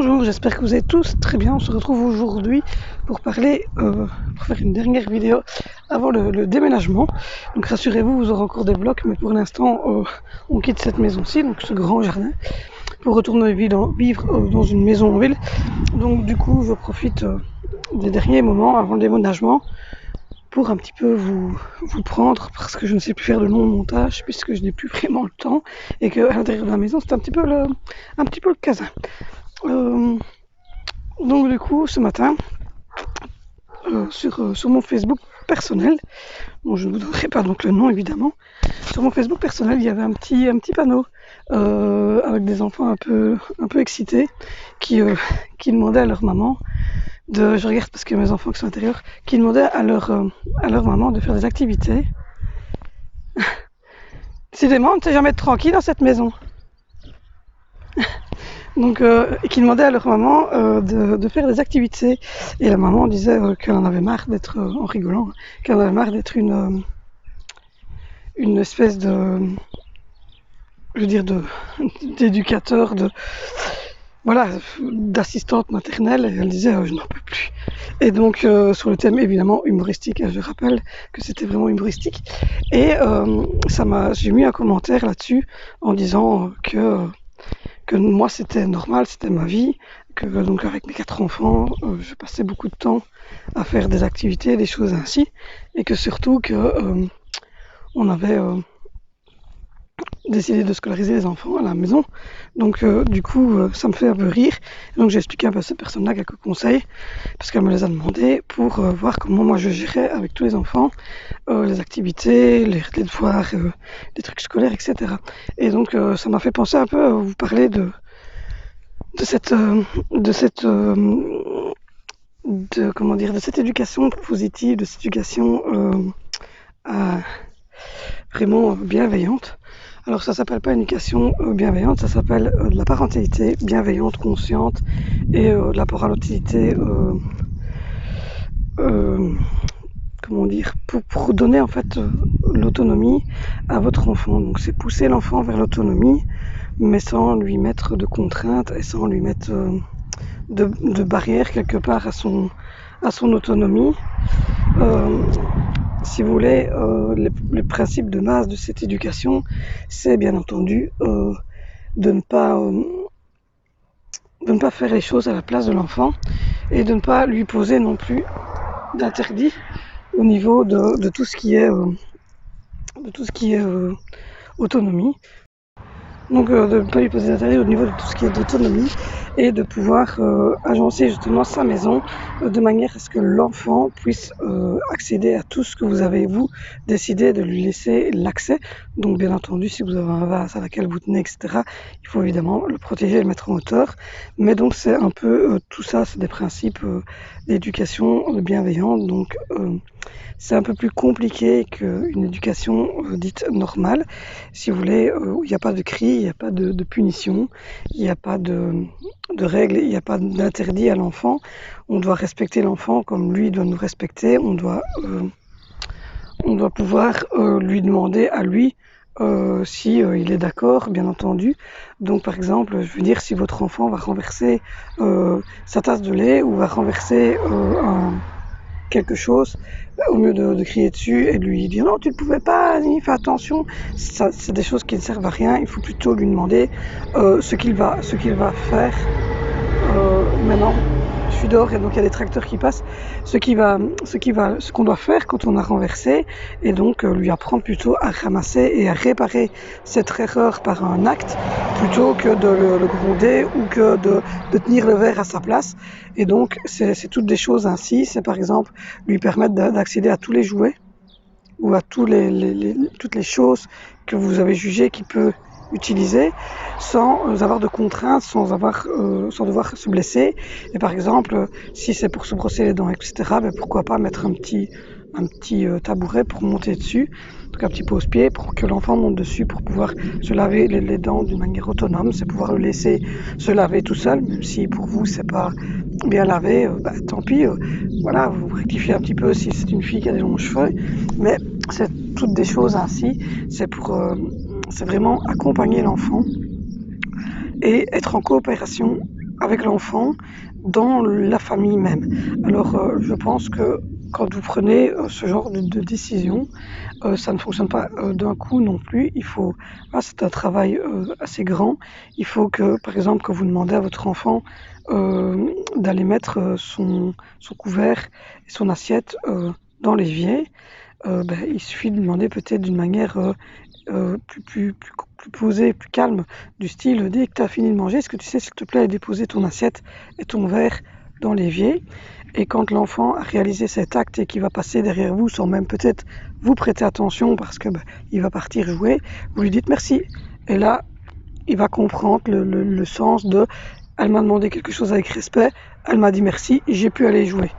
Bonjour, j'espère que vous êtes tous très bien. On se retrouve aujourd'hui pour pour faire une dernière vidéo avant le déménagement. Donc rassurez-vous, vous aurez encore des blocs, mais pour l'instant, on quitte cette maison-ci, donc ce grand jardin, pour retourner vivre dans une maison en ville. Donc du coup, je profite des derniers moments avant le déménagement pour un petit peu vous prendre, parce que je ne sais plus faire de long montage, puisque je n'ai plus vraiment le temps, et qu'à l'intérieur de la maison, c'est un petit peu le casin. Donc du coup, ce matin, sur mon Facebook personnel, bon, je ne vous donnerai pas donc le nom évidemment, sur mon Facebook personnel, il y avait un petit panneau avec des enfants un peu excités qui demandaient à leur maman je regarde parce que mes enfants qui sont intérieurs, qui demandaient à leur maman de faire des activités. Décidément, on ne sait jamais être tranquille dans cette maison. Donc, qui demandaient à leur maman de faire des activités. Et la maman disait qu'elle en avait marre d'être, en rigolant, qu'elle en avait marre d'être une espèce d'éducateur, d'assistante maternelle. Et elle disait, je n'en peux plus. Et donc, sur le thème évidemment humoristique, je rappelle que c'était vraiment humoristique. Et j'ai mis un commentaire là-dessus en disant que moi c'était normal, c'était ma vie, que donc avec mes 4 enfants, je passais beaucoup de temps à faire des activités, des choses ainsi, et que surtout on avait décidé de scolariser les enfants à la maison. Donc du coup, ça me fait un peu rire. Donc j'ai expliqué un peu à cette personne-là quelques conseils, parce qu'elle me les a demandés pour voir comment moi je gérais avec tous les enfants les activités, les devoirs, les trucs scolaires, etc. Et donc ça m'a fait penser un peu à vous parler de cette éducation positive, de cette éducation vraiment bienveillante. Alors ça s'appelle pas une éducation bienveillante, ça s'appelle de la parentalité bienveillante, consciente, et de la parentalité pour donner en fait l'autonomie à votre enfant. Donc c'est pousser l'enfant vers l'autonomie, mais sans lui mettre de contraintes et sans lui mettre de barrières quelque part à son autonomie. Si vous voulez, le principe de base de cette éducation, c'est bien entendu de ne pas faire les choses à la place de l'enfant et de ne pas lui poser non plus d'interdit au niveau de tout ce qui est autonomie. Donc de ne pas lui poser d'intérêt au niveau de tout ce qui est d'autonomie et de pouvoir agencer justement sa maison de manière à ce que l'enfant puisse accéder à tout ce que vous avez vous décidé de lui laisser l'accès. Donc bien entendu, si vous avez un vase à laquelle vous tenez, etc., il faut évidemment le protéger et le mettre en hauteur. Mais donc c'est un peu tout ça, c'est des principes d'éducation bienveillante. Donc c'est un peu plus compliqué qu'une éducation dite normale. Si vous voulez, où il n'y a pas de cri, il n'y a pas de punition, il n'y a pas de règles, il n'y a pas d'interdit à l'enfant. On doit respecter l'enfant comme lui doit nous respecter. On doit pouvoir lui demander à lui si il est d'accord, bien entendu. Donc par exemple, je veux dire, si votre enfant va renverser sa tasse de lait ou va renverser quelque chose, au lieu de crier dessus et de lui dire non, tu ne pouvais pas, fais attention, ça, c'est des choses qui ne servent à rien. Il faut plutôt lui demander ce qu'il va faire maintenant. Je suis dehors et donc il y a des tracteurs qui passent, ce qu'on doit faire quand on a renversé, et donc lui apprendre plutôt à ramasser et à réparer cette erreur par un acte plutôt que de le gronder ou que de tenir le verre à sa place. Et donc c'est toutes des choses ainsi. C'est par exemple lui permettre d'accéder à tous les jouets ou à toutes les choses que vous avez jugées qu'il peut utiliser sans avoir de contraintes, sans devoir se blesser. Et par exemple, si c'est pour se brosser les dents, etc., pourquoi pas mettre un petit tabouret pour monter dessus, donc un petit pose-pied pour que l'enfant monte dessus pour pouvoir se laver les dents d'une manière autonome. C'est pouvoir le laisser se laver tout seul, même si pour vous c'est pas bien lavé, tant pis, voilà, vous rectifiez un petit peu si c'est une fille qui a des longs cheveux, mais c'est toutes des choses ainsi. C'est vraiment accompagner l'enfant et être en coopération avec l'enfant dans la famille même. Alors, je pense que quand vous prenez ce genre de décision, ça ne fonctionne pas d'un coup non plus. C'est un travail assez grand. Il faut que, par exemple, que vous demandez à votre enfant d'aller mettre son couvert et son assiette dans l'évier. Il suffit de demander peut-être d'une manière plus posée, plus calme, du style dès que tu as fini de manger, est-ce que tu sais s'il te plaît déposer ton assiette et ton verre dans l'évier? Et quand l'enfant a réalisé cet acte et qu'il va passer derrière vous sans même peut-être vous prêter attention parce que il va partir jouer, vous lui dites merci. Et là, il va comprendre le sens de elle m'a demandé quelque chose avec respect, elle m'a dit merci, j'ai pu aller jouer.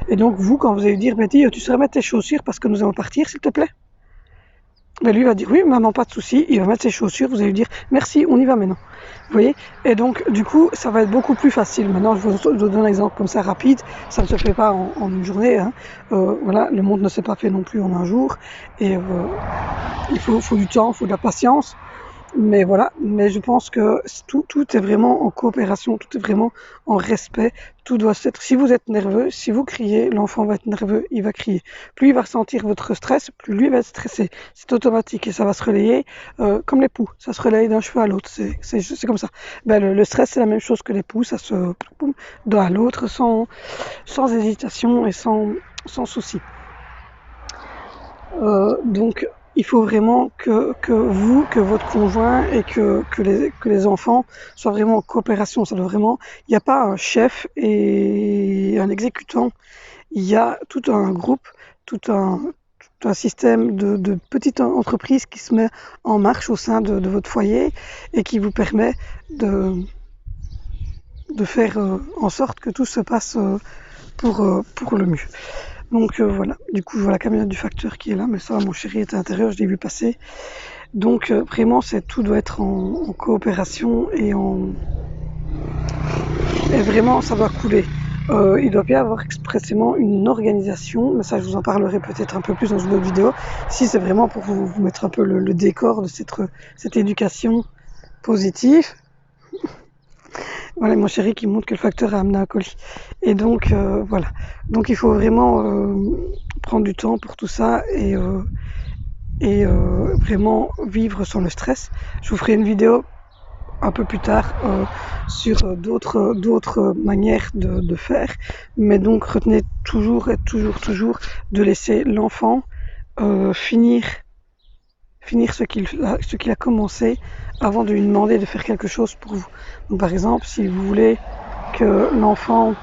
Et donc vous, quand vous allez lui dire, Betty, tu saurais mettre tes chaussures parce que nous allons partir, s'il te plaît? Lui va dire oui, maman, pas de souci, il va mettre ses chaussures, vous allez lui dire merci, on y va maintenant. Vous voyez? Et donc, du coup, ça va être beaucoup plus facile. Maintenant, je vous donne un exemple comme ça rapide, ça ne se fait pas en une journée, hein. Voilà, le monde ne s'est pas fait non plus en un jour, et il faut du temps, il faut de la patience. Mais voilà, mais je pense que tout est vraiment en coopération, tout est vraiment en respect, tout doit être. Si vous êtes nerveux, si vous criez, l'enfant va être nerveux, il va crier. Plus il va ressentir votre stress, plus lui va être stressé. C'est automatique et ça va se relayer comme les poux, ça se relaye d'un cheveu à l'autre, c'est comme ça. Le stress, c'est la même chose que les poux, ça se d'un à l'autre sans hésitation et sans souci. Donc, il faut vraiment que vous, que votre conjoint et que les enfants soient vraiment en coopération. Ça doit vraiment, il n'y a pas un chef et un exécutant. Il y a tout un groupe, tout un système de petites entreprises qui se met en marche au sein de votre foyer et qui vous permet de faire en sorte que tout se passe pour le mieux. Donc voilà, du coup je vois la camionnette du facteur qui est là, mais ça mon chéri est à l'intérieur, je l'ai vu passer. Donc vraiment tout doit être en coopération et vraiment ça doit couler. Il doit bien y avoir expressément une organisation, mais ça je vous en parlerai peut-être un peu plus dans une autre vidéo, si c'est vraiment pour vous mettre un peu le décor de cette éducation positive. Voilà mon chéri qui montre que le facteur a amené un colis. Et donc voilà. Donc il faut vraiment prendre du temps pour tout ça et vraiment vivre sans le stress. Je vous ferai une vidéo un peu plus tard sur d'autres manières de faire. Mais donc retenez toujours de laisser l'enfant finir ce qu'il a commencé avant de lui demander de faire quelque chose pour vous. Donc, par exemple, si vous voulez que l'enfant,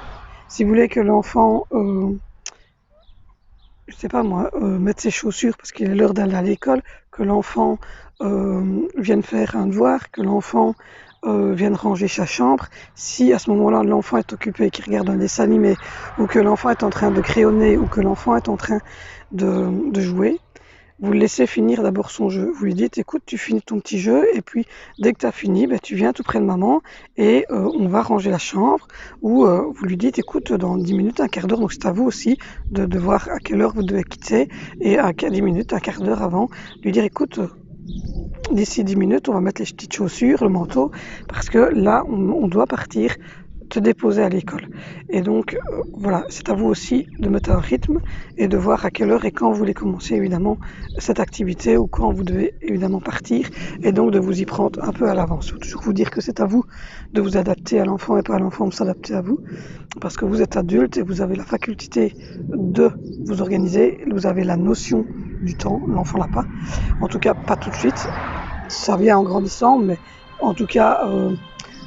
je sais pas moi, mette ses chaussures parce qu'il est l'heure d'aller à l'école, que l'enfant vienne faire un devoir, que l'enfant vienne ranger sa chambre, si à ce moment-là l'enfant est occupé, qu'il regarde un dessin animé, ou que l'enfant est en train de crayonner, ou que l'enfant est en train de jouer, vous le laissez finir d'abord son jeu. Vous lui dites, écoute, tu finis ton petit jeu, et puis dès que tu as fini, tu viens tout près de maman, et on va ranger la chambre, ou vous lui dites, écoute, dans 10 minutes, un quart d'heure, donc c'est à vous aussi de voir à quelle heure vous devez quitter, et à 10 minutes, un quart d'heure avant, lui dire, écoute, d'ici 10 minutes, on va mettre les petites chaussures, le manteau, parce que là, on doit partir te déposer à l'école. Et donc, voilà, c'est à vous aussi de mettre un rythme et de voir à quelle heure et quand vous voulez commencer, évidemment, cette activité ou quand vous devez, évidemment, partir. Et donc, de vous y prendre un peu à l'avance. Il faut toujours vous dire que c'est à vous de vous adapter à l'enfant et pas à l'enfant de s'adapter à vous. Parce que vous êtes adulte et vous avez la faculté de vous organiser. Vous avez la notion du temps. L'enfant l'a pas. En tout cas, pas tout de suite. Ça vient en grandissant, mais en tout cas,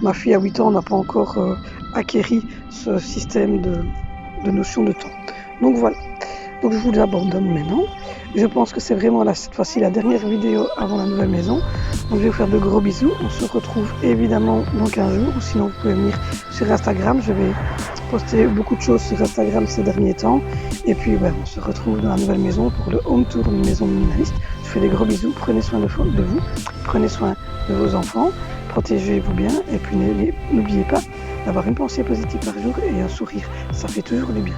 ma fille à 8 ans n'a pas encore acquéri ce système de notion de temps. Donc voilà. Donc je vous l'abandonne maintenant. Je pense que c'est vraiment là, cette fois-ci, la dernière vidéo avant la nouvelle maison. Donc je vais vous faire de gros bisous. On se retrouve évidemment dans 15 jours. Ou sinon vous pouvez venir sur Instagram. Je vais poster beaucoup de choses sur Instagram ces derniers temps. Et puis on se retrouve dans la nouvelle maison pour le home tour d'une maison minimaliste. Je vous fais des gros bisous. Prenez soin de vous. Prenez soin de vos enfants. Protégez-vous bien. Et puis n'oubliez pas d'avoir une pensée positive par jour et un sourire. Ça fait toujours du bien.